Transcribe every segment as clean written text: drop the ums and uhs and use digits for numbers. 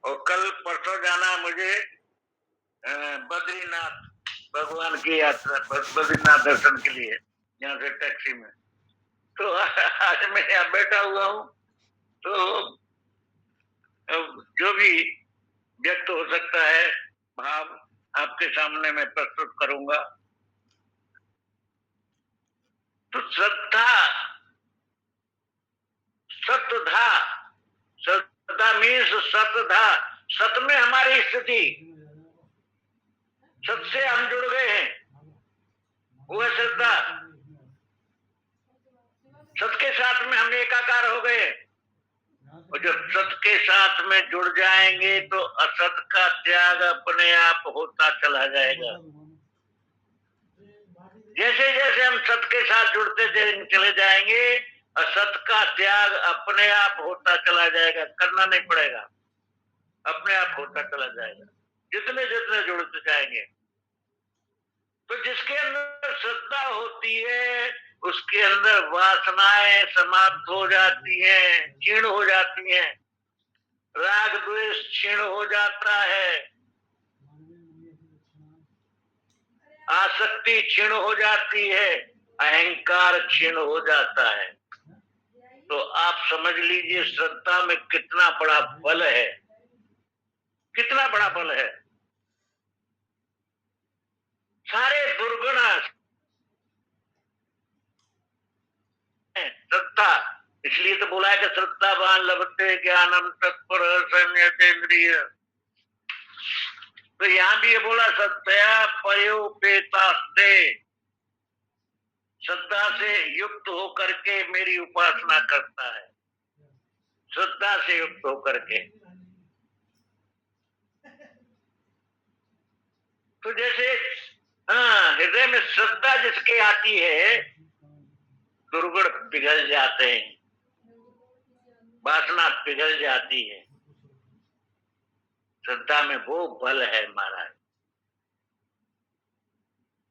और कल परसों जाना है मुझे बद्रीनाथ भगवान की यात्रा, बद्रीनाथ दर्शन के लिए, यहाँ से टैक्सी में। तो आज मैं यहाँ बैठा हुआ हूँ, तो जो भी व्यक्त हो सकता है भाव आपके सामने मैं प्रस्तुत करूंगा। तो श्रद्धा, सतधा, श्रद्धा मीन्स सतधा, सत में हमारी स्थिति, सत से हम जुड़ गए हैं, वो है श्रद्धा। सत के साथ में हम एकाकार हो गए, और जब सत के साथ में जुड़ जाएंगे तो असत का त्याग अपने आप होता चला जाएगा। जैसे जैसे हम सत के साथ जुड़ते चले जाएंगे, असत का त्याग अपने आप होता चला जाएगा, करना नहीं पड़ेगा, अपने आप होता चला जाएगा जितने जितने जुड़ते जाएंगे। तो जिसके अंदर श्रद्धा होती है उसके अंदर वासनाएं समाप्त हो जाती हैं, क्षीण हो जाती हैं, राग द्वेष क्षीण हो जाता है, आसक्ति क्षीण हो जाती है, अहंकार क्षीण हो जाता है। तो आप समझ लीजिए श्रद्धा में कितना बड़ा बल है, कितना बड़ा बल है। सारे दुर्गुण श्रद्धा, इसलिए तो बोला है कि श्रद्धावान लभते ज्ञानम तत्पर संयतेन्द्रिय। तो यहाँ भी ये बोला श्रद्धया पयोपेतास्ते, श्रद्धा से युक्त होकर के मेरी उपासना करता है, श्रद्धा से युक्त होकर के। तो जैसे हृदय में श्रद्धा जिसके आती है दुर्गुण पिघल जाते हैं, वासना पिघल जाती है। श्रद्धा में वो बल है महाराज।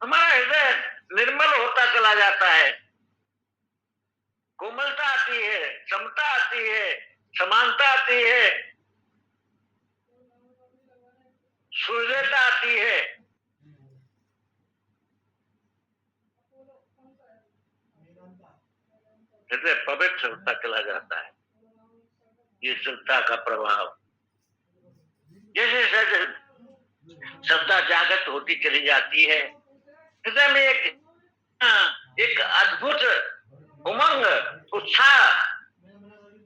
हमारा हृदय निर्मल होता चला जाता है, कोमलता आती है, समता आती है, समानता आती है, सूर्यता आती है। हृदय पवित्र होता चला जाता है, ये श्रद्धा का प्रभाव। जैसे जैसे श्रद्धा जागृत होती चली जाती है, हृदय में एक अद्भुत उमंग, उत्साह,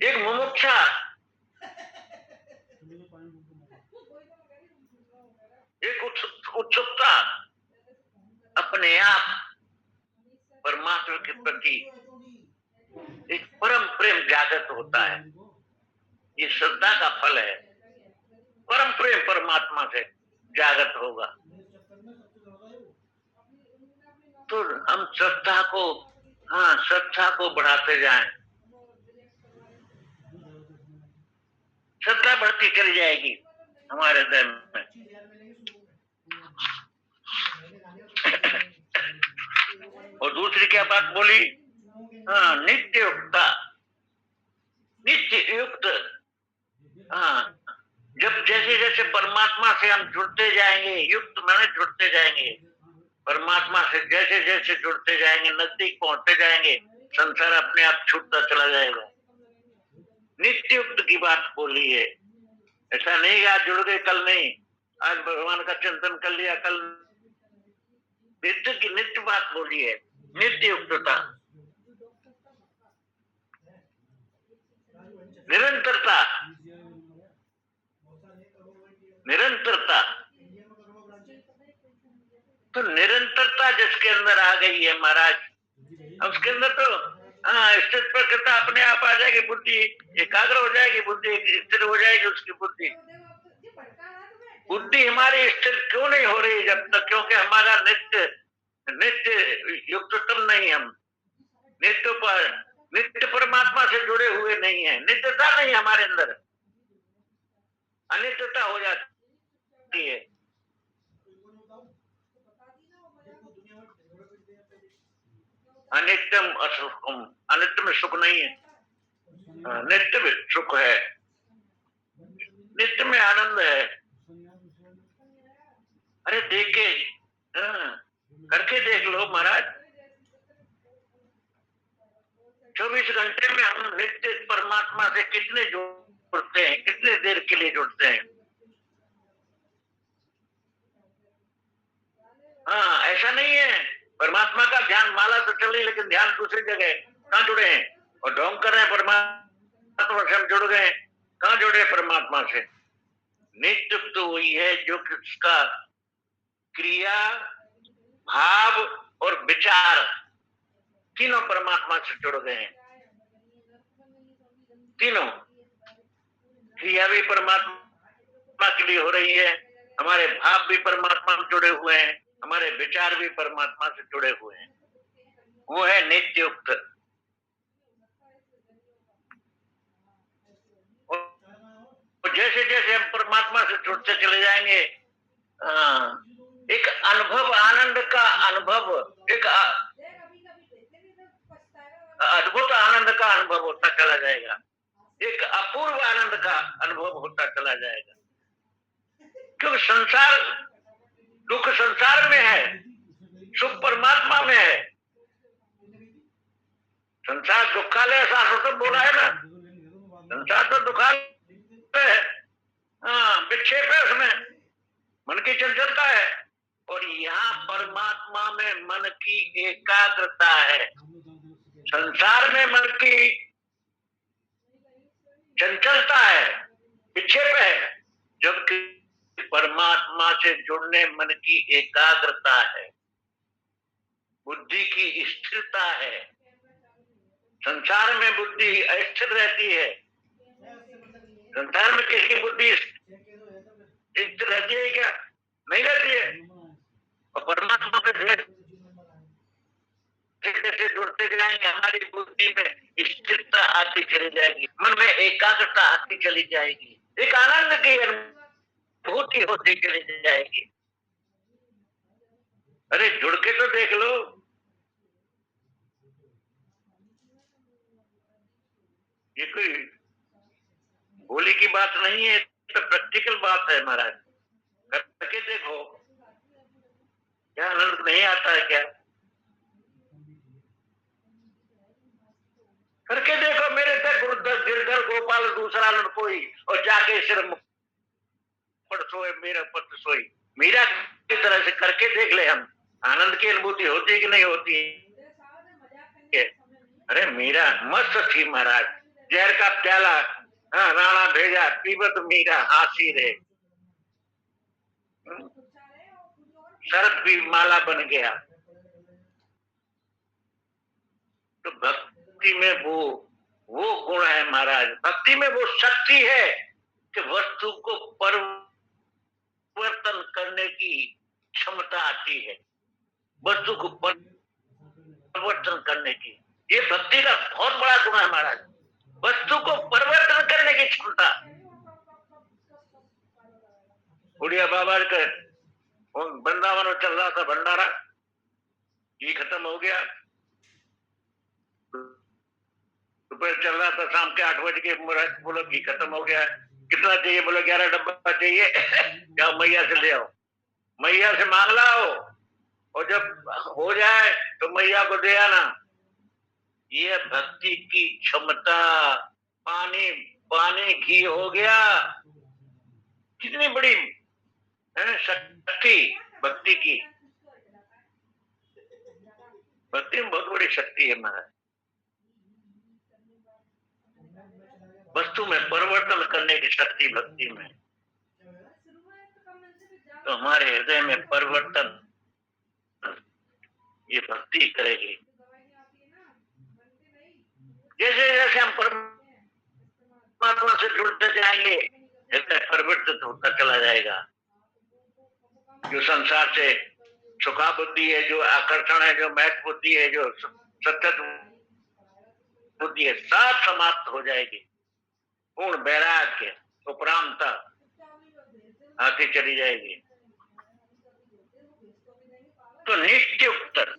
एक मुमुक्षा, एक उत्सुकता अपने आप परमात्मा के प्रति एक परम प्रेम जागृत होता है। ये श्रद्धा का फल है, परम प्रेम परमात्मा से जागृत होगा। तो हम श्रद्धा को बढ़ाते जाएं, श्रद्धा बढ़ती चली जाएगी हमारे हृदय में। और दूसरी क्या बात बोली? नित्य युक्ता, नित्य युक्त। जब जैसे जैसे परमात्मा से हम जुड़ते जाएंगे, युक्त माने जुड़ते जाएंगे परमात्मा से, जैसे जैसे जुड़ते जाएंगे, नजदीक पहुंचते जाएंगे, संसार अपने आप छूटता चला जाएगा। नित्य युक्त की बात बोली है, ऐसा नहीं आज जुड़ गए कल नहीं, आज भगवान का चिंतन कर लिया कल। नित्य की नित्य बात बोली है, नित्य युक्तता, निरंतरता, निरंतरता। तो निरंतरता जिसके अंदर आ गई है महाराज, उसके अंदर तो स्थित प्रकृता अपने आप आ जाएगी, बुद्धि एकाग्र हो जाएगी, बुद्धि स्थिर हो जाएगी उसकी बुद्धि। बुद्धि हमारी स्थिर क्यों नहीं हो रही जब तक? क्योंकि हमारा नित्य नित्य युक्ततम नहीं, हम नित्य परमात्मा से जुड़े हुए नहीं है, नित्यता नहीं हमारे अंदर, अनित्यता हो जाती है। अनित्यम असुखम, अनित्य में सुख नहीं है, नित्य में सुख है। नित्य में आनंद है। अरे देखे, करके देख लो महाराज। 24 घंटे में हम नित्य परमात्मा से कितने जुड़ते हैं, कितने देर के लिए जुड़ते हैं। हाँ, ऐसा नहीं है परमात्मा का ध्यान माला तो चले लेकिन ध्यान दूसरी जगह। कहाँ जुड़े हैं और ढोंग कर रहे हैं परमात्मा से हम जुड़ गए। कहाँ जुड़े परमात्मा से? नित्य तो वही है जो किसका क्रिया, भाव और विचार तीनों परमात्मा से जुड़ गए हैं। तीनों क्रिया भी परमात्मा के लिए हो रही है, हमारे भाव भी परमात्मा में जुड़े हुए हैं, हमारे विचार भी परमात्मा से जुड़े हुए हैं। वो है नित्युक्त। और जैसे जैसे हम परमात्मा से जुड़ते चले जाएंगे, एक अनुभव, आनंद का अनुभव, एक अद्भुत आनंद का अनुभव होता चला जाएगा, एक अपूर्व आनंद का अनुभव होता चला जाएगा। क्योंकि संसार, दुख संसार में है, सुख परमात्मा में है। संसार दुखालय शाश्वत बोला है ना, संसार तो दुखालय है। हाँ, विक्षेप है उसमें, मन की चंचलता है। और यहाँ परमात्मा में मन की एकाग्रता है। संसार में मन की चंचलता है, विक्षेप है, जबकि परमात्मा से जुड़ने मन की एकाग्रता है, बुद्धि की स्थिरता है। संसार में बुद्धि अस्थिर रहती है। संसार में किसकी बुद्धि स्थिर रहती है क्या? नहीं रहती है। और परमात्मा के जैसे जुड़ते जाएंगे हमारी बुद्धि में स्थिरता आती चली जाएगी, मन में एकाग्रता आती चली जाएगी, एक आनंद की अनुभूति होती चली जाएगी। अरे जुड़ के तो देख लो। ये कोई भोली की बात नहीं है, तो प्रैक्टिकल बात है महाराज। करके देखो, क्या आनंद नहीं आता है क्या? करके देखो। मेरे तक गिरधर गोपाल दूसरा न कोई, और जाके सिर पर सोए मेरा पत्र सोई। मीरा की तरह से करके देख ले हम, आनंद की अनुभूति होती है कि नहीं होती है? अरे मीरा मस्त थी महाराज, जहर का प्याला राणा भेजा, पीबत मीरा हासी रे। शरद भी माला बन गया। तो भक्ति में वो गुण है महाराज। भक्ति में वो शक्ति है कि वस्तु को परिवर्तन करने की क्षमता आती है, वस्तु को परिवर्तन करने की। ये भक्ति का बहुत बड़ा गुण है महाराज, वस्तु को परिवर्तन करने की क्षमता। उड़िया बाबा का वृंदावन में चल रहा था भंडारा, ये खत्म हो गया। दोपहर चल रहा था, शाम के 8 बजे बोलो घी खत्म हो गया। कितना चाहिए? बोलो 11 डब्बा चाहिए। जाओ मैया से ले आओ, मैया से मांग लाओ, और जब हो जाए तो मैया को दे आना। ये भक्ति की क्षमता। पानी पानी घी हो गया। कितनी बड़ी शक्ति भक्ति की। भक्ति में बहुत बड़ी शक्ति है महाराज। वस्तु में परिवर्तन करने की शक्ति भक्ति में। तो हमारे हृदय में परिवर्तन ये भक्ति करेगी। जैसे जैसे हम परमात्मा से जुड़ते जाएंगे, हृदय परिवर्तित होता चला जाएगा। जो संसार से सुखा बुद्धि है, जो आकर्षण है, जो महत्व बुद्धि है, जो सत्य बुद्धि है, सब समाप्त हो जाएगी। पूर्ण वैराग्य, उपरामता आती चली जाएगी। तो नित्य उत्तर।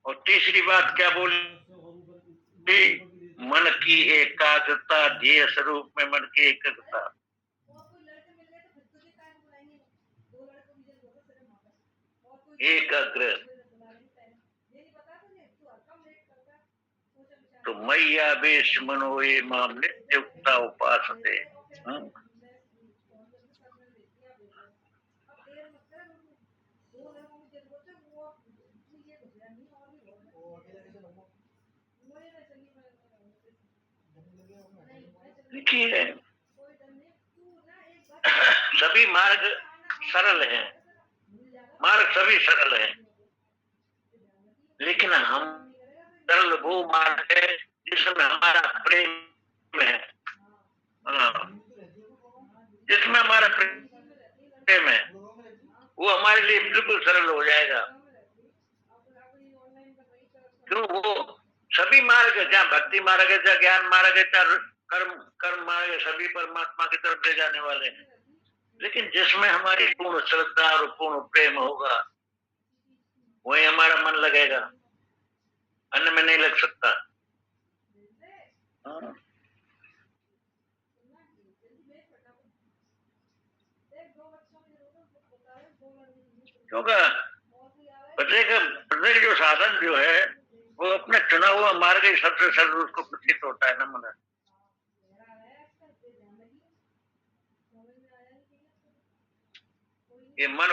और तीसरी बात क्या बोली? मन की एकाग्रता, ध्येय स्वरूप में मन की एकाग्रता। एकाग्र। तो मैया बेश मनोए माम नित्युक्ता उपासते। देखिए सभी मार्ग सरल हैं, मार्ग सभी सरल हैं, लेकिन हम सरल वो मार्ग है जिसमें हमारा प्रेम है। जिसमें हमारा प्रेम है वो हमारे लिए बिल्कुल सरल हो जाएगा। क्यों? वो सभी मार्ग है, जहाँ भक्ति मार्ग है, जहाँ ज्ञान मार्ग है, जहाँ कर्म मार्ग है, सभी परमात्मा की तरफ ले जाने वाले हैं। लेकिन जिसमें हमारी पूर्ण श्रद्धा और पूर्ण प्रेम होगा वही हमारा मन लगेगा, अन्य में नहीं लग सकता। क्योंकि प्रत्येक जो साधन जो है वो अपने चुना हुआ मार्ग ही सबसे सरल उसको प्रतीत होता है ना मन। ये मन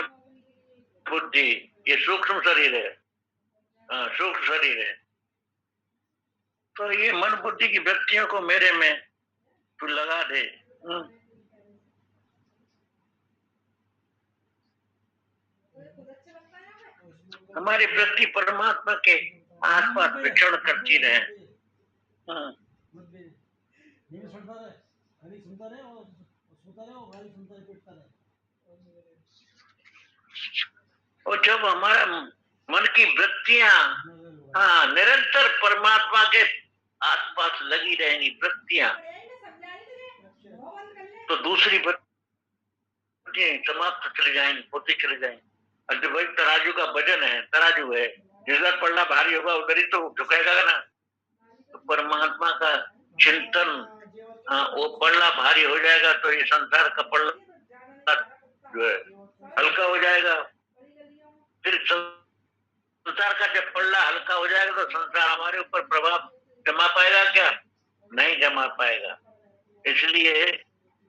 बुद्धि ये सूक्ष्म शरीर है, सूक्ष्म शरीर है। तो ये मन बुद्धि की व्यक्तियों को मेरे में तू लगा दे। हमारी वृत्ति परमात्मा के आसपास विचरण करती रहे। और जब हमारा मन की वृत्तियां निरंतर परमात्मा के आसपास लगी रहेंगी वृत्तियां, तो दूसरी वृत्तियां समाप्त चली जाएंगी, होती चली जाएंगी। और जो भाई तराजू का वजन है, तराजू है, जिधर पल्ला भारी होगा उधर ही तो झुकेगा ना। तो परमात्मा का चिंतन वो पल्ला भारी हो जाएगा तो ये संसार का पल्ला जो है हल्का हो जाएगा। फिर संसार का जब पल्ला हल्का हो जाएगा तो संसार हमारे ऊपर प्रभाव जमा पाएगा क्या? नहीं जमा पाएगा। इसलिए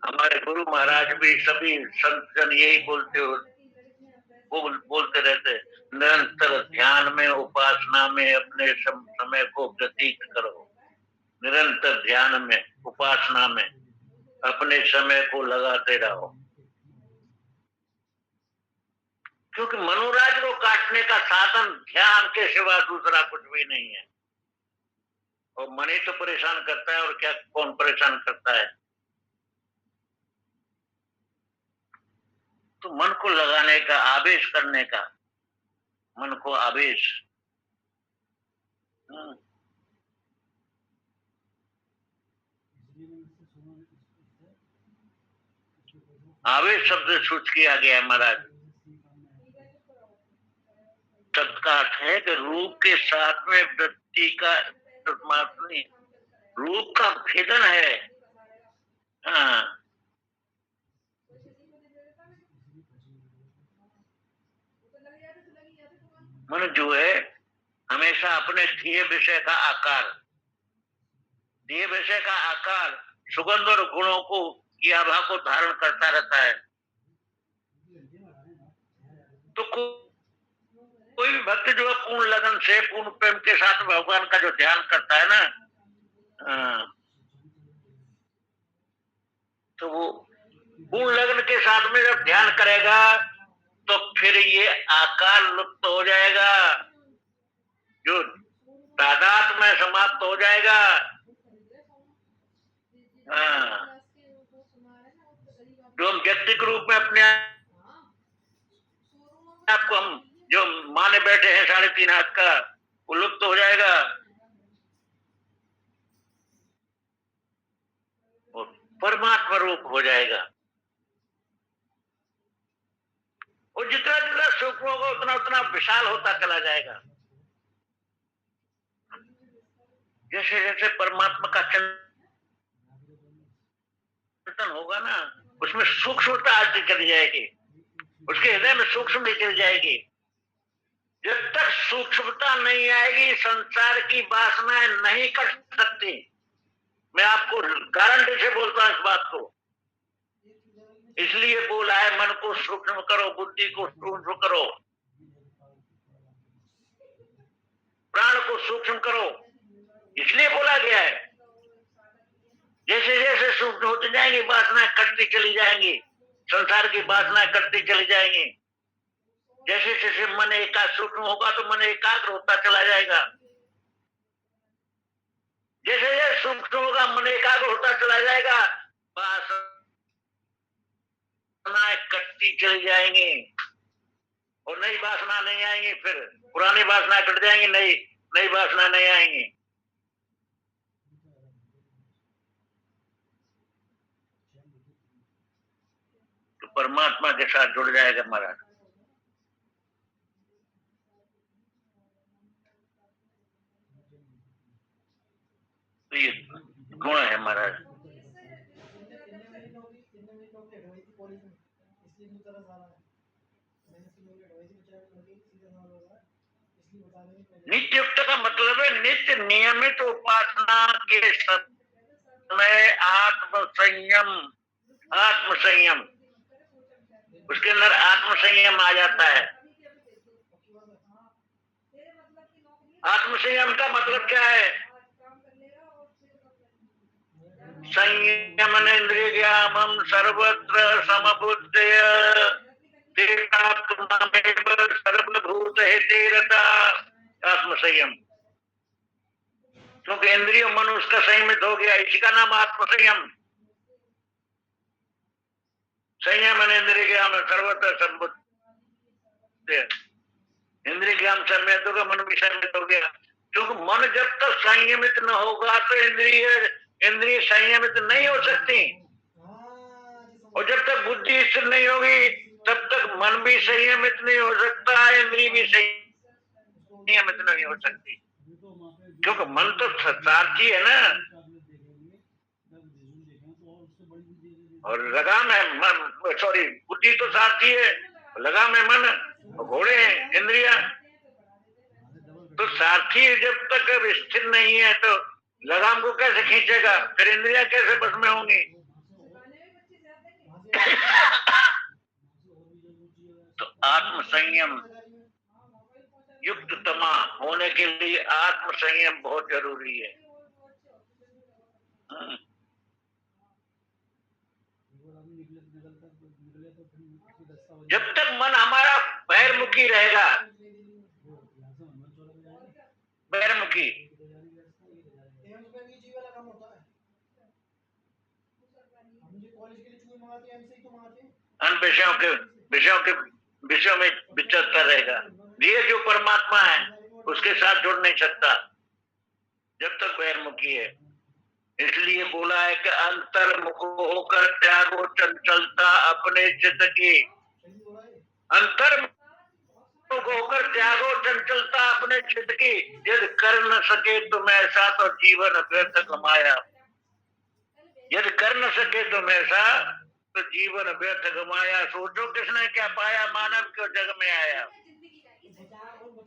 हमारे गुरु महाराज भी सभी संतजन यही बोलते रहते, निरंतर ध्यान में उपासना में अपने समय को व्यतीत करो। निरंतर ध्यान में उपासना में अपने समय को लगाते रहो, क्योंकि मनोराज को काटने का साधन ध्यान के सिवा दूसरा कुछ भी नहीं है। और मन ही तो परेशान करता है, और क्या कौन परेशान करता है? तो मन को लगाने का, आवेश करने का, मन को आवेश। आवेश शब्द सूच किया गया है महाराज। सबका अर्थ है कि रूप के साथ में वृत्ति का नहीं, रूप का भेदन है। मन जो है हमेशा अपने ध्येय विषय का आकार, ध्येय विषय का आकार सुगंध और गुणों को की आभा को धारण करता रहता है। तो कोई भी भक्त जो है पूर्ण लगन से, पूर्ण प्रेम के साथ भगवान का जो ध्यान करता है ना, तो वो पूर्ण लगन के साथ में जब ध्यान करेगा तो फिर ये आकार लुप्त हो जाएगा, जो तादाद में समाप्त हो जाएगा। जो हम व्यक्तिगत रूप में अपने आपको हम जो माने बैठे हैं 3.5 हाथ का, वो लुप्त हो जाएगा। परमात्मा रूप हो जाएगा। और जितना जितना सूक्ष्म होगा उतना उतना विशाल होता चला जाएगा। जैसे जैसे परमात्मा का चिंतन होगा ना, उसमें सूक्ष्मता आती चली जाएगी, उसके हृदय में सूक्ष्म चली जाएगी। जब तक सूक्ष्मता नहीं आएगी संसार की वासनाएं नहीं कट सकती। मैं आपको गारंटी से बोलता हूं इस बात को। इसलिए बोला है मन को सूक्ष्म करो, बुद्धि को सूक्ष्म करो, प्राण को सूक्ष्म करो, इसलिए बोला गया है। जैसे जैसे सूक्ष्म होती जाएंगी वासनाएं कटती चली जाएंगी, संसार की वासनाएं कटती चली जाएंगी। जैसे जैसे मन सूक्ष्म होगा तो मन एकाग्र होता चला जाएगा। जैसे जैसे सूक्ष्म होगा मन एकाग्र होता चला जाएगा, वासनाएं कटती चली जाएंगी और नई वासना नहीं आएंगी। फिर पुरानी वासना कट जाएंगी, नई नई वासना नहीं आएंगी। तो परमात्मा के साथ जुड़ जाएगा महाराज। तो ये गुण है महाराज। नित्युक्त का मतलब है नित्य नियमित उपासना के समय आत्म संयम उसके अंदर आत्म संयम आ जाता है। आत्म संयम का मतलब क्या है? संयमन इंद्रियम सर्वत्र समबुद्धय सर्वभूत हितेरता। आत्म संयम, क्योंकि इंद्रिय मन उसका संयमित हो गया, इसी का नाम आत्म संयम। संयमन इंद्रियम सर्वत्र समबुद्धय, इंद्रिय ज्ञान संयमित होगा, मन भी संयमित हो गया। क्योंकि मन जब तक संयमित न होगा तो इंद्रिय संयमित नहीं हो सकती, और जब तक बुद्धि स्थिर नहीं होगी तब तक मन भी संयमित नहीं हो सकता, इंद्रिय भी संयमित नहीं हो सकती। क्योंकि मन तो सारथी है ना, और लगाम है मन, सॉरी बुद्धि तो सारथी है, लगाम है मन, और घोड़े हैं इंद्रिया। तो सारथी जब तक स्थिर नहीं है तो लगाम को कैसे खींचेगा, फिर इंद्रिया कैसे बस में होंगी? तो आत्म संयम युक्त तमा होने के लिए आत्म संयम बहुत जरूरी है। जब तक मन हमारा बहिर्मुखी रहेगा, बहिर्मुखी, विषयों में विचरता रहेगा, ये जो परमात्मा है उसके साथ जुड़ नहीं सकता जब तक बहिर्मुखी है। इसलिए बोला है कि अंतर्मुख होकर त्यागो चंचलता अपने चित्त की, अंतर्मुख होकर त्यागो चंचलता अपने चित्त की, यदि कर न सके तुम ऐसा तो जीवन व्यर्थ गमाया। यदि कर न सके तुम ऐसा तो जीवन व्यर्थ गमाया। सोचो किसने क्या पाया, मानव क्यों जग में आया।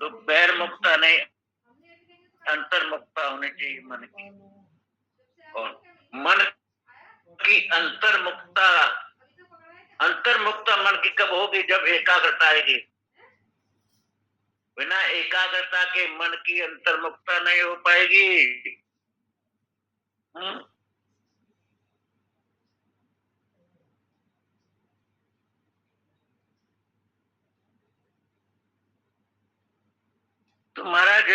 तो बहिर्मुखता नहीं, अंतर्मुखता होनी चाहिए मन की, और मन की अंतर्मुखता मन की कब होगी? जब एकाग्रता आएगी। बिना एकाग्रता के मन की अंतर्मुखता नहीं हो पाएगी। तो महाराज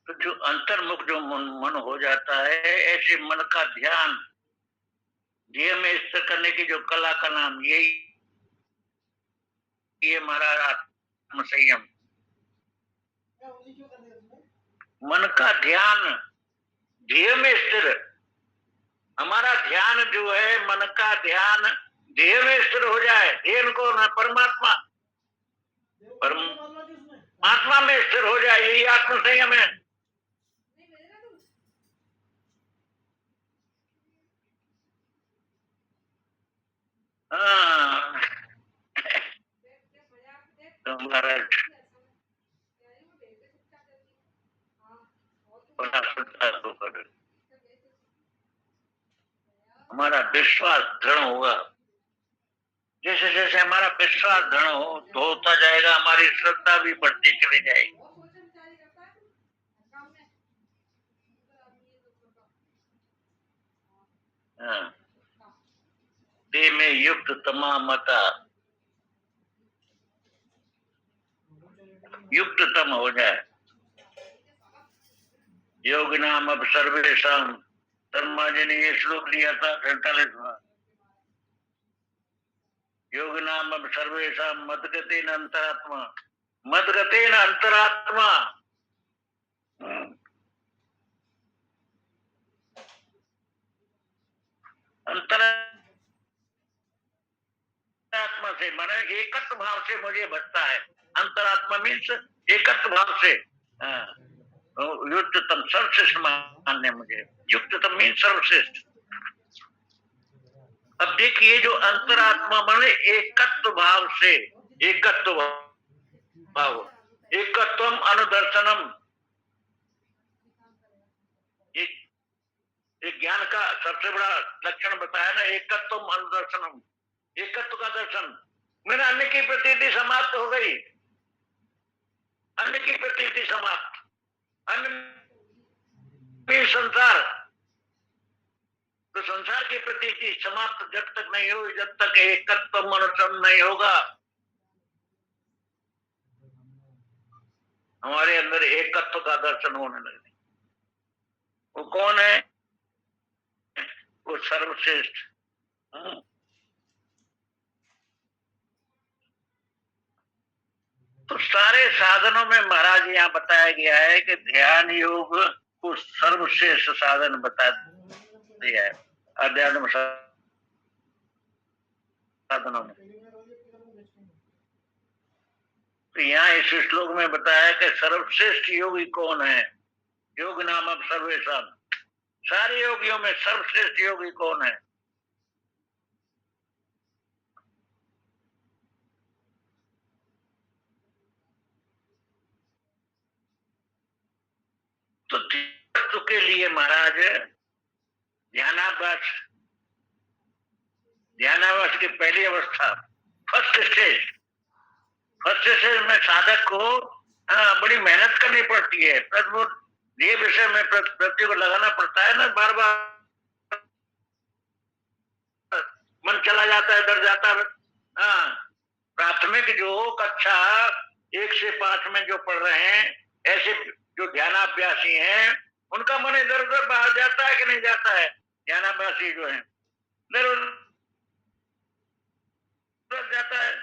तो जो अंतर्मुख जो मन हो जाता है, ऐसे मन का ध्यान ध्येय में स्थिर करने की जो कला का नाम यही ये महाराज आत्म संयम। मन का ध्यान ध्येय में स्थिर, हमारा ध्यान जो है मन का ध्यान ध्येय में स्थिर हो जाए। ध्येय को ना परमात्मा में स्थिर हो जाए, यही आत्म संयम है। हमारा विश्वास दृढ़ होगा। जैसे जैसे हमारा विश्वास दृढ़ हो तो होता जाएगा, हमारी श्रद्धा भी बढ़ती चली जाएगी। हाँ। ते में युक्त तमामता युक्ततम हो जाए। योग नाम अब सर्वेशम, शर्मा जी ने ये श्लोक लिया था 48वां। योग नाम अब सर्वेशम मदगतेन अंतरात्मा, मदगतेन अंतरात्मा। अंतरात्मा से माने एकत्व भाव से मुझे भजता है। अंतरात्मा मीन्स एकत्व भाव से। युक्ततम सर्वश्रेष्ठ मान्य मुझे। युक्ततम मीन्स सर्वश्रेष्ठ। अब देखिए जो अंतरात्मा माने एकत्व भाव से, एकत्व भाव, एकत्वम अनुदर्शनम, एक ज्ञान का सबसे बड़ा लक्षण बताया ना, एकत्वम अनुदर्शनम, एकत्व का दर्शन। मेरे अन्य की प्रतीति समाप्त हो गई, अन्य की प्रतीति समाप्त। अन्य संसार, तो संसार की प्रतीति समाप्त जब तक नहीं हो, जब तक एकत्व मनोरम नहीं होगा। हमारे अंदर एकत्व का दर्शन होने लगे। वो कौन है? वो सर्वश्रेष्ठ। तो सारे साधनों में महाराज यहाँ बताया गया है कि ध्यान योग को सर्वश्रेष्ठ साधन बता दिया है अध्यात्म साधनों में। तो यहाँ इस श्लोक में बताया कि सर्वश्रेष्ठ योगी कौन है। योग नाम अब सर्वेशम, सारे योगियों में सर्वश्रेष्ठ योगी कौन है? तो तीर्थ के लिए महाराज ध्यानाभ्यास, ध्यानाभ्यास की पहली अवस्था फर्स्ट स्टेज, फर्स्ट स्टेज में साधक को बड़ी मेहनत करनी पड़ती है। ये विषय में प्रति को लगाना पड़ता है ना, बार बार मन चला जाता है, डर जाता है। प्राथमिक जो कक्षा 1 से 5 में जो पढ़ रहे हैं, ऐसे जो ध्यानाभ्यासी हैं, उनका मन इधर उधर बाहर जाता है कि नहीं जाता है? ध्यानाभ्यासी जो है इधर उधर जाता है,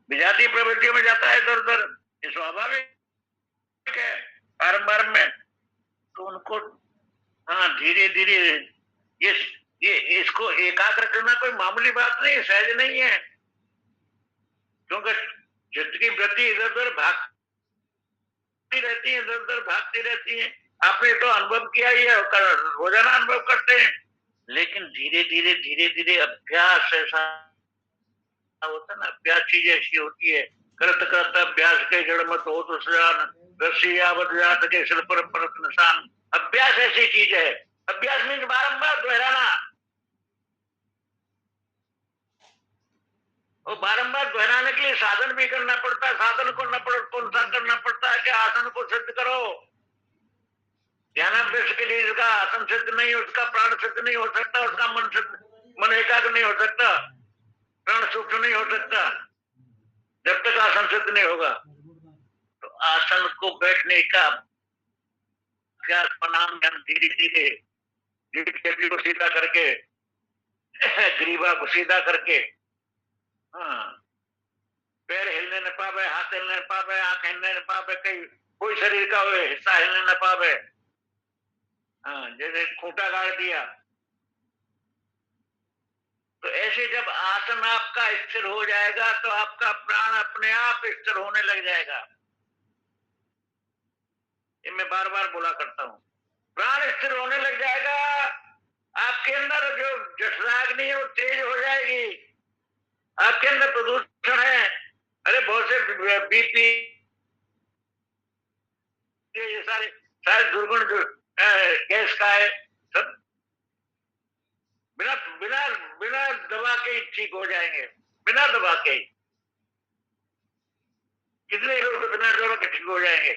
विजातीय प्रवृत्तियों में जाता है इधर उधर, ये स्वाभाविक है बारम्बार में। तो उनको धीरे धीरे ये इसको एकाग्र करना कोई मामूली बात नहीं, सहज नहीं है। क्योंकि चित्त की वृत्ति इधर उधर भागती रहती है, इधर उधर भागती रहती है। आपने तो अनुभव किया ही है, रोजाना अनुभव करते हैं। लेकिन धीरे धीरे धीरे धीरे अभ्यास ऐसा होता है ना, अभ्यास चीज ऐसी होती है, करत करत अभ्यास के जड़ मत हो तो सुजान, रस्सी आवत जात के सिर पर परत निशान। अभ्यास ऐसी चीज है। अभ्यास मीन्स बारम्बार दोहराना। और बारम्बार दोहराने के लिए साधन भी करना पड़ता है। साधन कौन सा करना पड़ता है कि आसन को सिद्ध करो। ध्यानाभ्यास के लिए इसका आसन सिद्ध नहीं, उसका प्राण सिद्ध नहीं हो सकता, उसका मन सिद्ध, मन एकाग्र नहीं हो सकता, प्राण सूक्ष्म नहीं हो सकता जब तक आसन सिद्ध नहीं होगा। तो आसन को बैठने का अभ्यास बनाम धीरे धीरे रीढ़ को सीधा करके, ग्रीवा को सीधा करके, पैर हिलने न पावे, हाथ हिलने न पावे, आंख हिलने न पावे, कहीं कोई शरीर का हिस्सा हिलने न पावे। जैसे खूंटा गाड़ दिया। तो ऐसे जब आसन आपका स्थिर हो जाएगा तो आपका प्राण अपने आप स्थिर होने लग जाएगा। ये मैं बार बार बोला करता हूँ, प्राण स्थिर होने लग जाएगा। आपके अंदर जो जठराग्नि है वो तेज हो जाएगी। आपके अंदर प्रदूषण है, अरे बहुत से बीपी, ये सारे सारे दुर्गुण जो गैस का है, सब बिना बिना बिना दवा के ही ठीक हो जाएंगे, बिना दवा के ही। कितने लोग तो बिना दवा के ठीक हो जाएंगे?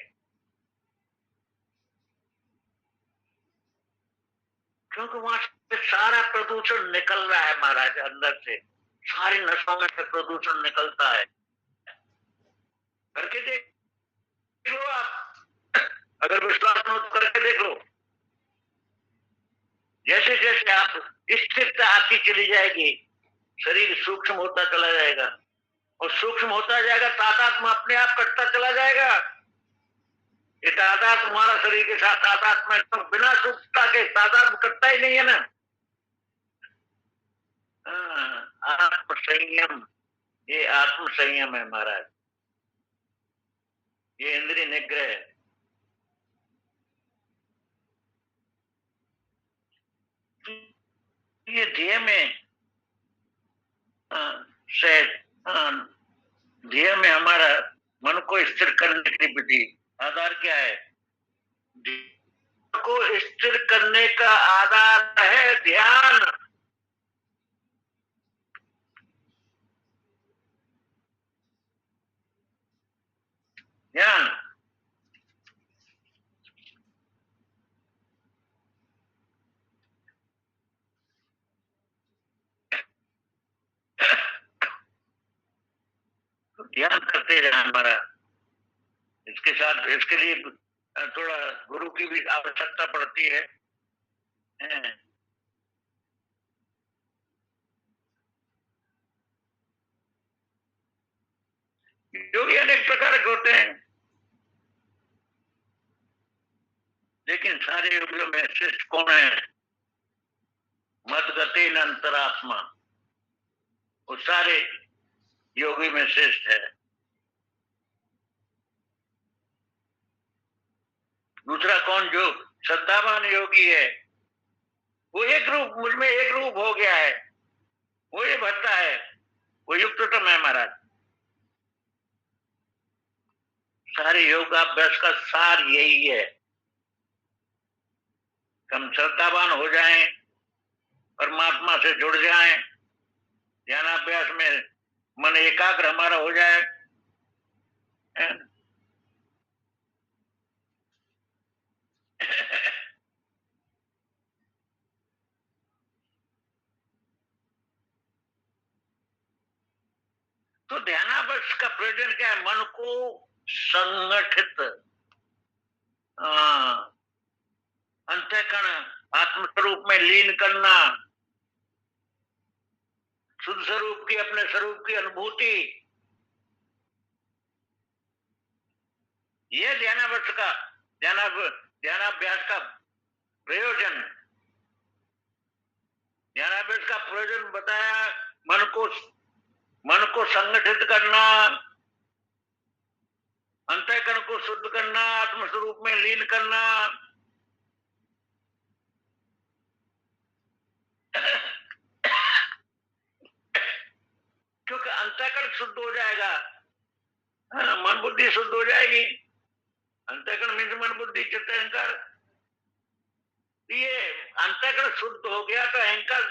क्योंकि वहां से सारा प्रदूषण निकल रहा है महाराज, अंदर से सारी नसों में से प्रदूषण निकलता है। करके देख लो आप, अगर विश्वास हो तो करके देख लो। जैसे जैसे आप स्थिरता आती चली जाएगी, शरीर सूक्ष्म होता चला जाएगा, और सूक्ष्म होता जाएगा, तादात्म्य अपने आप कटता चला जाएगा। ये तादाद तुम्हारा शरीर के साथ तादाद में, तो बिना सूक्ष्मता के तादाद कटता ही नहीं है ना। आत्म संयम, ये आत्म संयम है महाराज, ये इंद्रिय निग्रह है। ये ध्येय में ध्येय में हमारा मन को स्थिर करने की विधि, आधार क्या है? को स्थिर करने का आधार है ध्यान। ध्यान तो ध्यान करते जाए हमारा। इसके साथ इसके लिए थोड़ा गुरु की भी आवश्यकता पड़ती है। योगी अनेक प्रकार के होते हैं, लेकिन सारे योगियों में श्रेष्ठ कौन है? मदगते अंतरात्मा, वो सारे योगी में श्रेष्ठ है। दूसरा कौन? जो श्रद्धावान योगी है, वो एक रूप, मुझमें एक रूप हो गया है, वो ये भटका है, वो युक्ततम है महाराज। सारे योगाभ्यास का सार यही है, हम श्रद्धावान हो जाएं, परमात्मा से जुड़ जाएं, ध्यानाभ्यास में मन एकाग्र हमारा हो जाए। तो ध्यानाभ्यास का प्रयोजन क्या है? मन को संगठित, अंतःकरण आत्मस्वरूप में लीन करना, शुद्ध स्वरूप की, अपने स्वरूप की अनुभूति, यह ध्यानाभ्यास का प्रयोजन। ध्यानाभ्यास का प्रयोजन बताया, मन को संगठित करना, अंतःकरण को शुद्ध करना, आत्मस्वरूप में लीन करना। क्योंकि अंतःकरण शुद्ध हो जाएगा, मन बुद्धि शुद्ध हो जाएगी। अंतःकरण मीन्स मन बुद्धि चित्त अहंकार। ये अंतःकरण शुद्ध हो गया तो अहंकार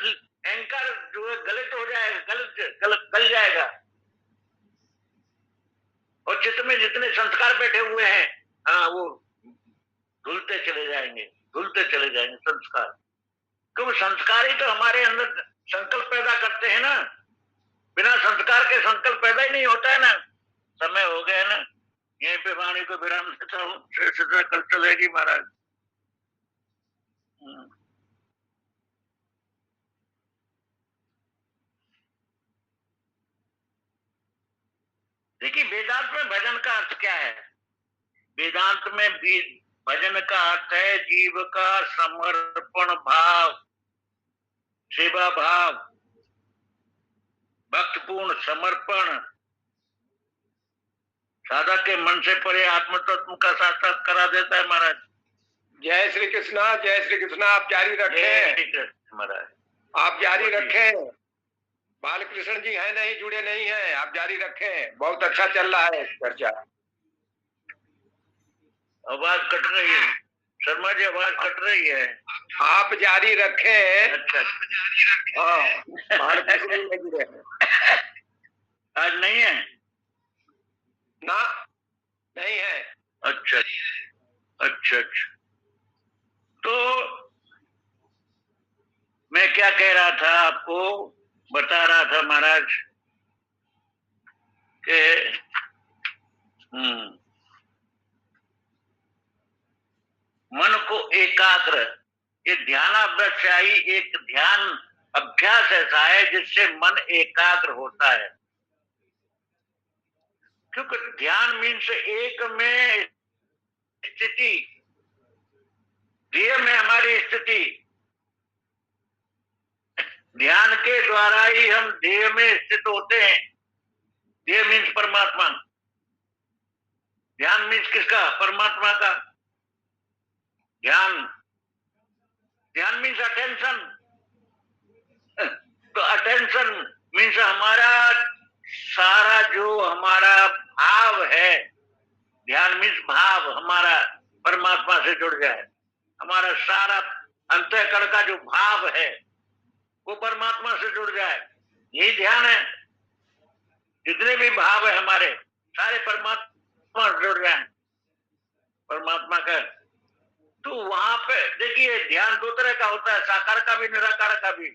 जो है गलत हो जाएगा, गल जाएगा, और चित्त में जितने संस्कार बैठे हुए हैं, वो धुलते चले जाएंगे संस्कार। क्योंकि संस्कार ही तो हमारे अंदर संकल्प पैदा करते हैं ना, बिना संस्कार के संकल्प पैदा ही नहीं होता है ना। समय हो गया ना, यहीं पे वाणी को विराम देता हूँ, कल चलेगी महाराज। देखिए, वेदांत में भजन का अर्थ क्या है? वेदांत में भी भजन का अर्थ है जीव का समर्पण भाव, सेवा भाव, भक्तपूर्ण समर्पण, साधक के मन से परे आत्म तत्व का साक्षात करा देता है महाराज। जय श्री कृष्णा, जय श्री कृष्णा। आप जारी रखें महाराज, आप जारी रखें। बालकृष्ण जी है नहीं, जुड़े नहीं है, आप जारी रखें, बहुत अच्छा चल रहा है चर्चा। आवाज कट रही है, शर्मा जी आवाज कट रही है। आप जारी रखें। अच्छा हाँ, बालकृष्ण जी नहीं जुड़े हैं। आज नहीं है ना, नहीं है। अच्छा अच्छा अच्छा। तो मैं क्या कह रहा था, आपको बता रहा था महाराज कि मन को एकाग्र, ये ध्यानाभ्यासी एक ध्यान अभ्यास ऐसा है जिससे मन एकाग्र होता है। क्योंकि ध्यान मीन्स एक में स्थिति, ध्येय में हमारी स्थिति, ध्यान के द्वारा ही हम ध्येय में स्थित होते हैं। ध्येय मीन्स परमात्मा, ध्यान मीन्स किसका? परमात्मा का। ध्यान, ध्यान मीन्स अटेंशन। तो अटेंशन मीन्स हमारा सारा जो हमारा भाव है, ध्यान मीन्स भाव हमारा परमात्मा से जुड़ जाए। हमारा सारा अंतःकरण का जो भाव है वो परमात्मा से जुड़ जाए, यही ध्यान है। जितने भी भाव है हमारे सारे परमात्मा से जुड़ जाए, परमात्मा का। तो वहां पे देखिए ध्यान दो तरह का होता है, साकार का भी निराकार का भी।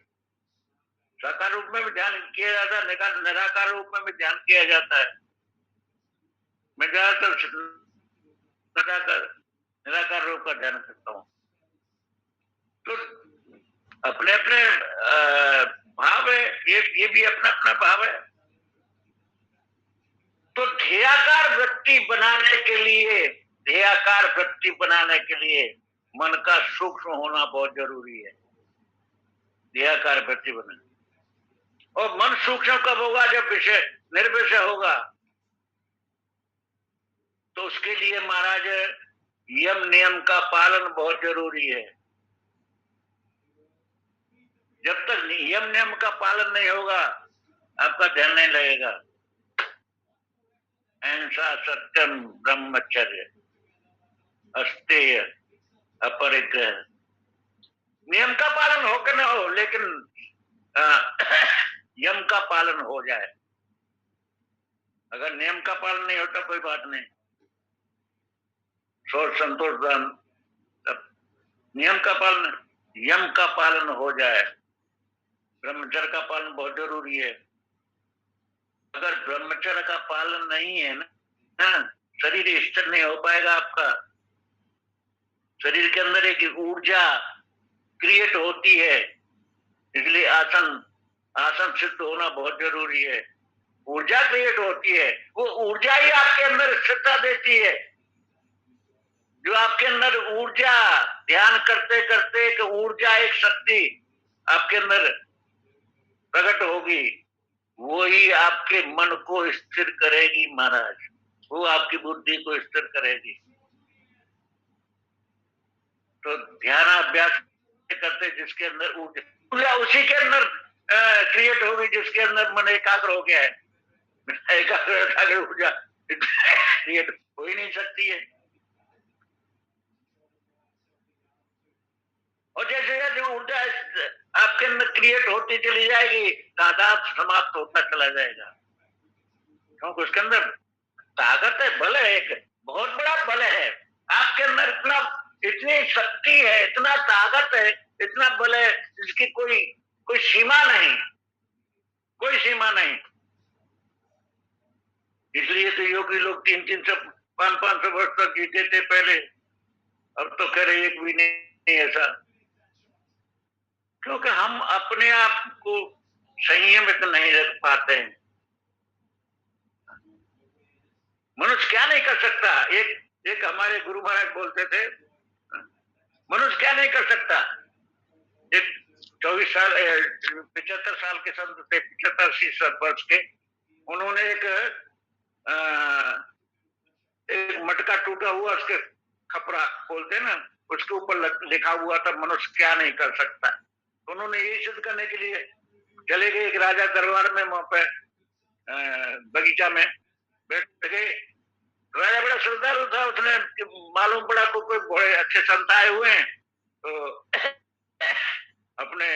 साकार रूप में भी ध्यान किया जाता है, निराकार रूप में भी ध्यान किया जाता है। मैं ज्यादातर निराकार रूप का ध्यान करता हूँ। तो अपने अपने भाव है, ये भी अपना अपना भाव है। तो ध्येयाकार वृत्ति बनाने के लिए, ध्येयाकार वृत्ति बनाने के लिए मन का सूक्ष्म होना बहुत जरूरी है। ध्येयाकार वृत्ति बनाने, और मन सूक्ष्म कब होगा? जब विषय निर्विषय होगा। तो उसके लिए महाराज यम नियम का पालन बहुत जरूरी है। जब तक यम नियम का पालन नहीं होगा आपका ध्यान नहीं लगेगा। अहिंसा, सत्यम, ब्रह्मचर्य, अस्तेय, अपरिग्रह। नियम का पालन हो कि न हो, लेकिन यम का पालन हो जाए। अगर नियम का पालन नहीं होता कोई बात नहीं, सोच संतोष दान, नियम का पालन, यम का पालन हो जाए। ब्रह्मचर्य का पालन बहुत जरूरी है। अगर ब्रह्मचर्य का पालन नहीं है ना, शरीर स्थिर नहीं हो पाएगा आपका। शरीर के अंदर एक ऊर्जा क्रिएट होती है, इसलिए आसन सिद्ध होना बहुत जरूरी है। ऊर्जा क्रिएट होती है, वो ऊर्जा ही आपके अंदर स्थिरता देती है। जो आपके अंदर ऊर्जा, ध्यान करते करते एक ऊर्जा, एक शक्ति आपके अंदर प्रकट होगी, वो ही आपके मन को स्थिर करेगी महाराज। वो आपकी बुद्धि को स्थिर करेगी। तो ध्यानाभ्यास करते जिसके अंदर ऊर्जा उसी के अंदर क्रिएट होगी जिसके अंदर मन एकाग्र हो गया है। एकाग्र ऊर्जा क्रिएट हो ही नहीं सकती है। और जैसे जैसे ऊर्जा आपके अंदर क्रिएट होती चली जाएगी, तादाद समाप्त होता चला जाएगा। क्योंकि उसके अंदर ताकत है, बल है, एक बहुत बड़ा बल है आपके अंदर। इतनी शक्ति है, इतना ताकत है, इतना बल है जिसकी कोई सीमा नहीं, कोई सीमा नहीं। इसलिए तो योगी लोग 300 500 वर्ष तक जीते थे पहले, अब तो कह रहे एक भी नहीं ऐसा। क्योंकि हम अपने आप को संयमित नहीं रख पाते हैं। मनुष्य क्या नहीं कर सकता? एक हमारे गुरु महाराज बोलते थे, मनुष्य क्या नहीं कर सकता? एक 24 साल 75 साल के संत थे, 75-80 वर्ष के। उन्होंने एक मटका टूटा हुआ, उसके खपरा बोलते ना, उसके ऊपर लिखा हुआ था मनुष्य क्या नहीं कर सकता। तो उन्होंने यही सिद्ध करने के लिए चले गए एक राजा दरबार में, वहां पे बगीचा में बैठ गए राजा बड़ा श्रद्धालु था, उसने मालूम पड़ा को कोई बड़े अच्छे संत आए हुए हैं, तो अपने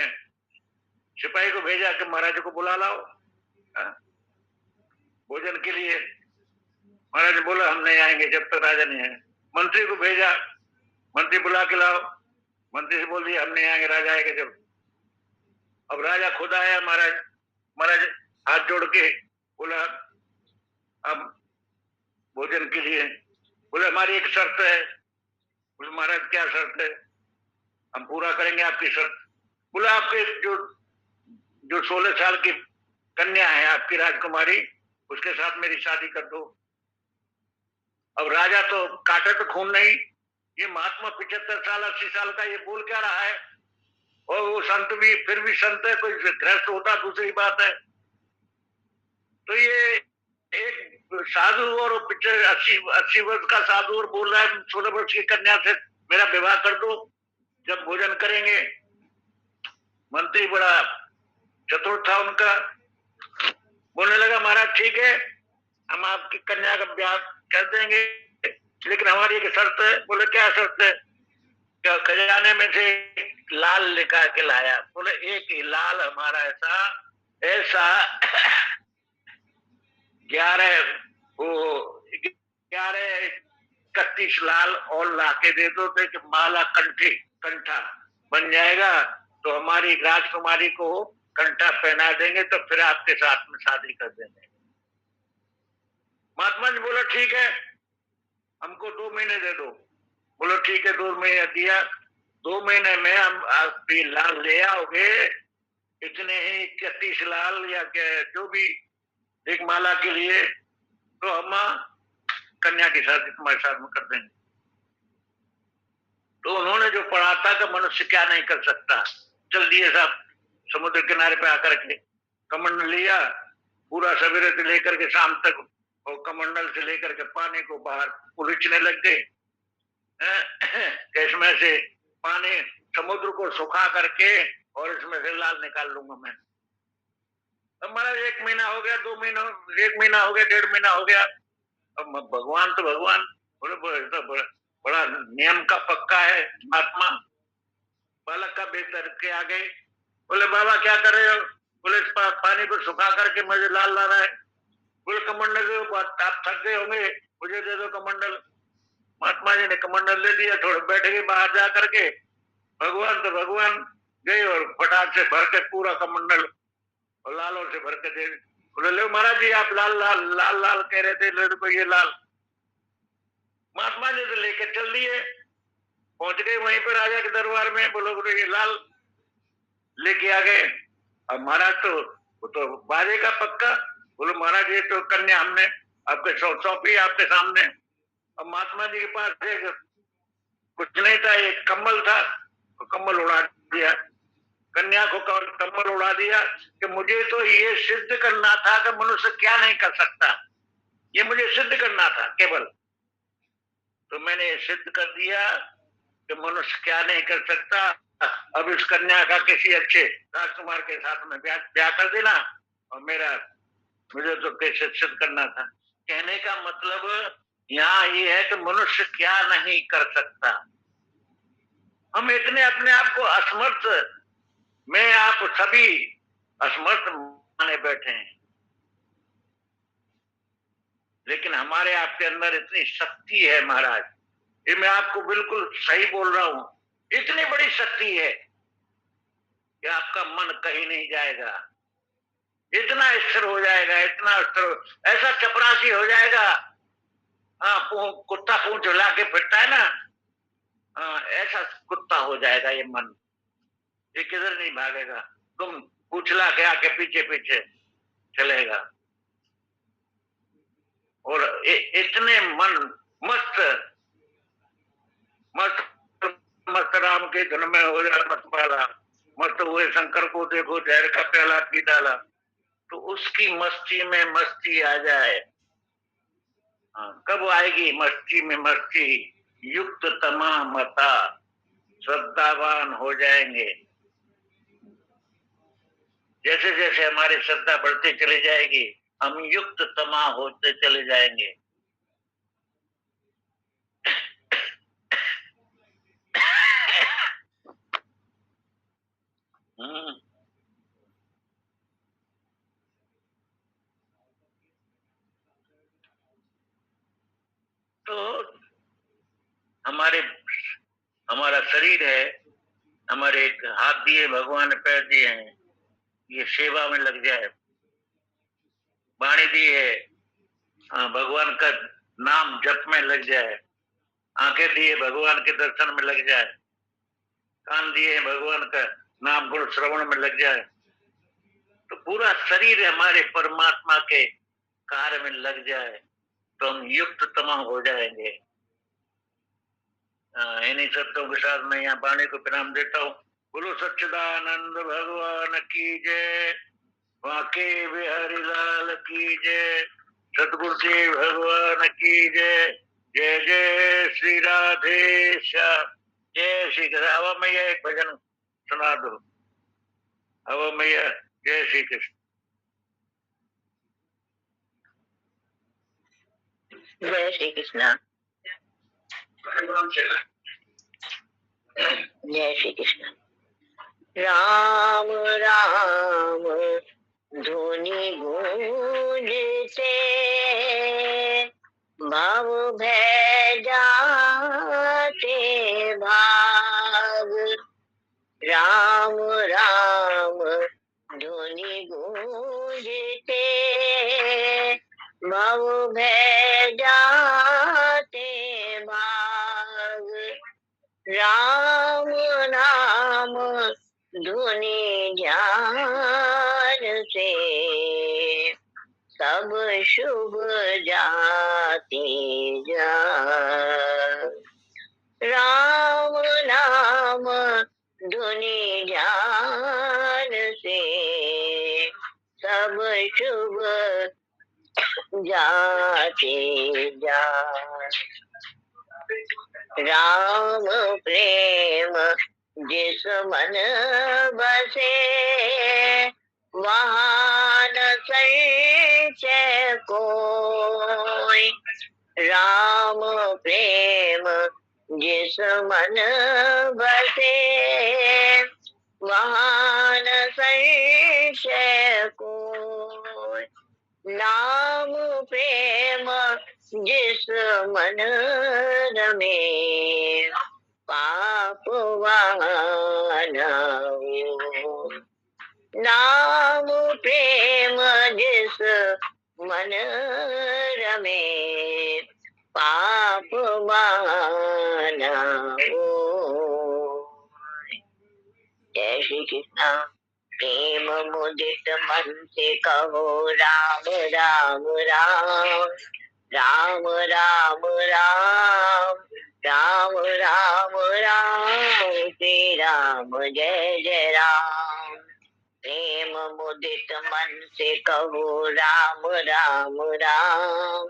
सिपाही को भेजा कि महाराज को बुला लाओ भोजन के लिए। महाराज ने बोला हम नहीं आएंगे जब तक राजा नहीं आए। मंत्री को भेजा, मंत्री बुला के लाओ। मंत्री से बोल दिया हम नहीं आएंगे, राजा आएंगे जब। अब राजा खुद आया। महाराज महाराज हाथ जोड़ के बोला अब भोजन के लिए। बोले हमारी एक शर्त है। बोले महाराज क्या शर्त है? हम पूरा करेंगे आपकी शर्त। बोला आपके जो जो 16 साल की कन्या है आपकी राजकुमारी, उसके साथ मेरी शादी कर दो। अब राजा तो काटे तो खून नहीं, ये महात्मा 75 साल 80 साल का ये बोल क्या रहा है? और वो संत भी फिर भी संत है, कोई गृहस्थ होता दूसरी बात है। तो ये एक साधु और 80 वर्ष का साधु और बोल रहा है 16 वर्ष की कन्या से मेरा विवाह कर दो जब भोजन करेंगे। मंत्री बड़ा चतुर था उनका, बोलने लगा महाराज ठीक है हम आपकी कन्या का ब्याह कर देंगे, लेकिन हमारी एक शर्त है। बोले क्या शर्त है? क्या खजाने में से लाल निकाल के लाया। बोले एक ही लाल हमारा ऐसा ऐसा 31 लाल और लाके दे दो तो कि माला कंठा बन जाएगा, तो हमारी राजकुमारी को कंठा पहना देंगे, तो फिर आपके साथ में शादी कर देंगे। महात्मा जी बोला ठीक है हमको 2 महीने दे दो। बोलो ठीक है 2 महीने दिया। 2 महीने में हम आप लाल ले आओगे, इतने ही 31 लाल या जो भी एक माला के लिए, तो हम कन्या की शादी तुम्हारे साथ में कर देंगे। तो उन्होंने जो पढ़ा था कि मनुष्य क्या नहीं कर सकता, चल दिए साहब समुद्र किनारे पे आकर के कमंडल लिया, पूरा सवेरे से लेकर के शाम तक, और कमंडल से लेकर के पानी को बाहर उलीचने लग गए। इसमें से पानी समुद्र को सुखा करके और इसमें से लाल निकाल लूंगा मैं। हमारा 1 महीना हो गया, 2 महीना, 1 महीना हो गया, 1.5 महीना हो गया। अब भगवान तो भगवान बोले बड़ा नियम का पक्का है महात्मा। बालक का बेहतर के आ गए। बोले बाबा क्या कर रहे हो? बोले पानी को सुखा करके मुझे लाल ला रहा है। बोले कमंडल दो, आप थक गए होंगे, मुझे दे दो कमंडल। महात्मा जी ने कमंडल ले दिया, थोड़े बैठ गए बाहर जा करके। भगवान तो भगवान गए और फटाक से भर के पूरा कमंडल और लालों से भर के दे। बोले लो महाराज जी आप लाल लाल लाल लाल कह रहे थे, ले को ये लाल। महात्मा जी तो लेकर चल दिए, पहुंच गए वहीं पर राजा के दरबार में। बोलो ये लाल लेके आ गए। अब महाराज तो वो तो बाजे का पक्का। बोलो महाराज ये तो कन्या हमने आपके सौंपी आपके सामने। अब महात्मा जी के पास एक कुछ नहीं था, एक कम्बल था, तो कम्बल उड़ा दिया, कन्या को कम्बल उड़ा दिया कि मुझे तो ये सिद्ध करना था कि मनुष्य क्या नहीं कर सकता, ये मुझे सिद्ध करना था केवल, तो मैंने सिद्ध कर दिया कि मनुष्य क्या नहीं कर सकता। अब इस कन्या का किसी अच्छे राजकुमार के साथ में ब्याह कर देना, और मुझे तो कैसे सिद्ध करना था। कहने का मतलब यहाँ ये है कि मनुष्य क्या नहीं कर सकता। हम इतने अपने आप को असमर्थ में आप सभी असमर्थ माने बैठे हैं, लेकिन हमारे आपके अंदर इतनी शक्ति है महाराज, ये मैं आपको बिल्कुल सही बोल रहा हूं, इतनी बड़ी शक्ति है कि आपका मन कहीं नहीं जाएगा, इतना स्थिर हो जाएगा, इतना स्थिर, ऐसा चपरासी हो जाएगा। हाँ कुत्ता पूंछ हिला के फिरता है ना, हाँ ऐसा कुत्ता हो जाएगा ये मन, ये किधर नहीं भागेगा, तुम पूछला के आके पीछे पीछे चलेगा। और इतने मन मस्त मस्त मस्त राम के धन में हो जाए मस्त वाला, मस्त हुए शंकर को देखो जहर का प्याला पी डाला, तो उसकी मस्ती में मस्ती आ जाए। कब आएगी मस्ती में मस्ती? युक्त तमाम मता श्रद्धावान हो जाएंगे। जैसे जैसे हमारी श्रद्धा बढ़ती चली जाएगी, हम युक्त तमा होते चले जाएंगे। हमारा शरीर है, हमारे एक हाथ दिए भगवान ने, पैर दिए हैं, ये सेवा में लग जाए। वाणी दी है, भगवान का नाम जप में लग जाए। आंखें दिए भगवान के दर्शन में लग जाए। कान दिए भगवान का नाम गुण श्रवण में लग जाए। तो पूरा शरीर हमारे परमात्मा के कार्य में लग जाए तो हम युक्त तमाम हो जाएंगे। इन्हीं शब्दों के साथ मैं यहाँ वाणी को प्रणाम देता हूँ। बोलो सच्चिदानंद भगवान की जय, वाके बिहारी लाल की जय, सतगुरुदेव भगवान की जय। जय जय श्री राधे श्याम, जय श्री कृष्ण। अब मैया एक भजन सुना दो। अब मैया, जय श्री कृष्ण। जय श्री कृष्ण। जय श्री कृष्ण। राम राम धुनि गूंजते भव भय जाते भाग। राम राम धुनि गूंजते भव भय जाते भाग। राम नाम धुनि ध्यान से सब शुभ जाते जाग। राम नाम धुनि ध्यान से सब शुभ जाते जाग। राम प्रेम जिस मन बसे वहाँ न संशय कोई। राम प्रेम जिस मन बसे वहाँ न संशय कोई। नाम प्रेम जिस मन रमे पाप वहाँ न हो। नाम प्रेम जिस मन रमे पाप वहाँ न हो। जय श्री कृष्ण। प्रेम मुदित मन से कहो राम राम राम, राम राम राम, राम राम राम, श्री राम जय जय राम। प्रेम मुदित मन से कहो राम राम राम,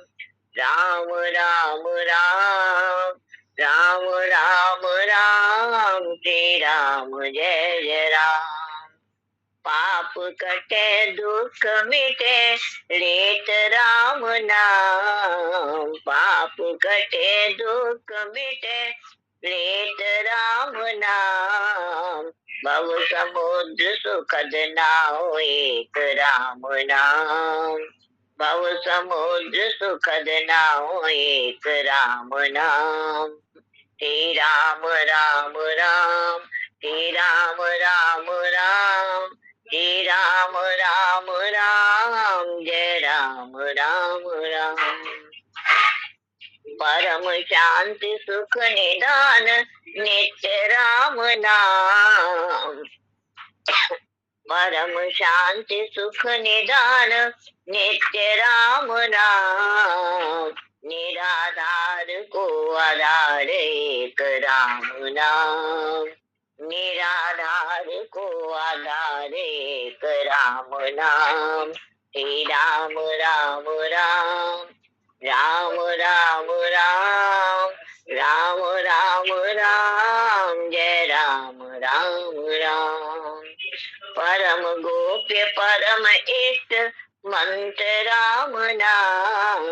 राम राम राम, राम राम राम, श्री राम जय जय राम। पाप कटे दुख मिटे लेत राम नाम। पाप कटे दुख मिटे लेत राम नाम। भव समुद्र सुखद नाव एक राम नाम। भव समुद्र सुखद नाव एक राम नाम। श्री राम राम राम, श्री राम राम राम, श्री राम राम राम, जय राम राम राम। परम शांति सुख निदान नित्य राम नाम। परम शांति सुख निदान नित्य राम नाम। निराधार को आधार एक राम नाम। निराधार को आधार एक राम नाम। श्री राम राम राम, राम राम राम, राम राम राम, जय राम राम राम। परम गोप्य परम इष्ट मंत्र राम नाम।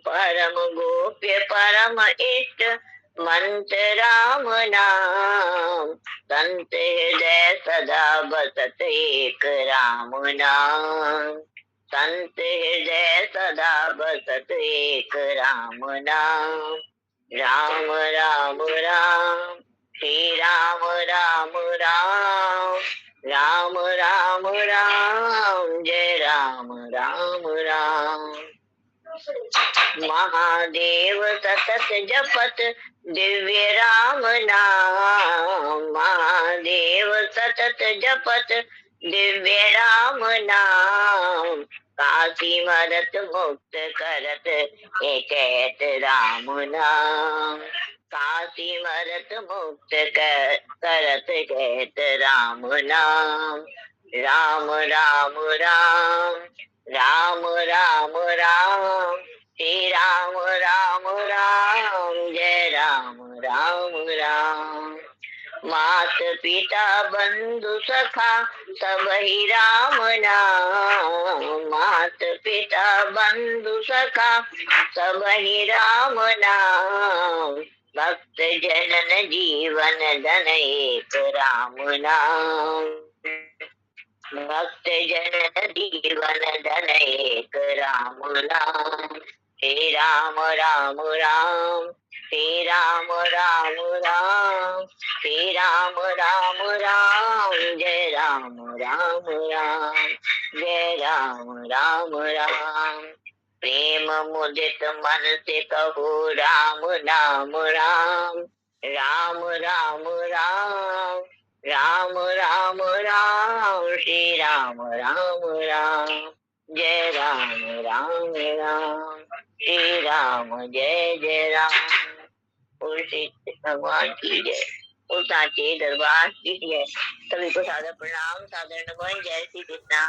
परम गोप्य परम इष्ट मंत्र राम नाम। संत हृदय सदा बसत एक राम नाम। संत हृदय सदा बसत एक राम नाम। राम राम राम श्री राम राम राम राम राम राम जय राम राम राम। महादेव सतत जपत दिव्य राम नाम, महादेव सतत जपत दिव्य राम नाम। काशी मरत मुक्त करत एकैत राम नाम, काशी मरत मुक्त करत कहत राम नाम। राम राम राम राम राम राम श्री राम राम राम जय राम राम राम। मात पिता बंधु सखा सब ही राम नाम, मात पिता बंधु सखा सब ही राम नाम। भक्त जनन जीवन धन एक राम नाम, भक्त जनन जीवन धन एक राम नाम। श्री राम राम राम श्री राम राम राम श्री राम राम राम जय राम राम राम जय राम राम राम। प्रेम मुदित मन से कहो राम नाम राम, राम राम राम राम राम राम श्री राम राम राम जय राम राम राम श्री राम जय जय राम। और श्री भगवान की जय, और साचे दरबार की जय। सभी को सादर प्रणाम, सादर नमन। जय श्री कृष्णा।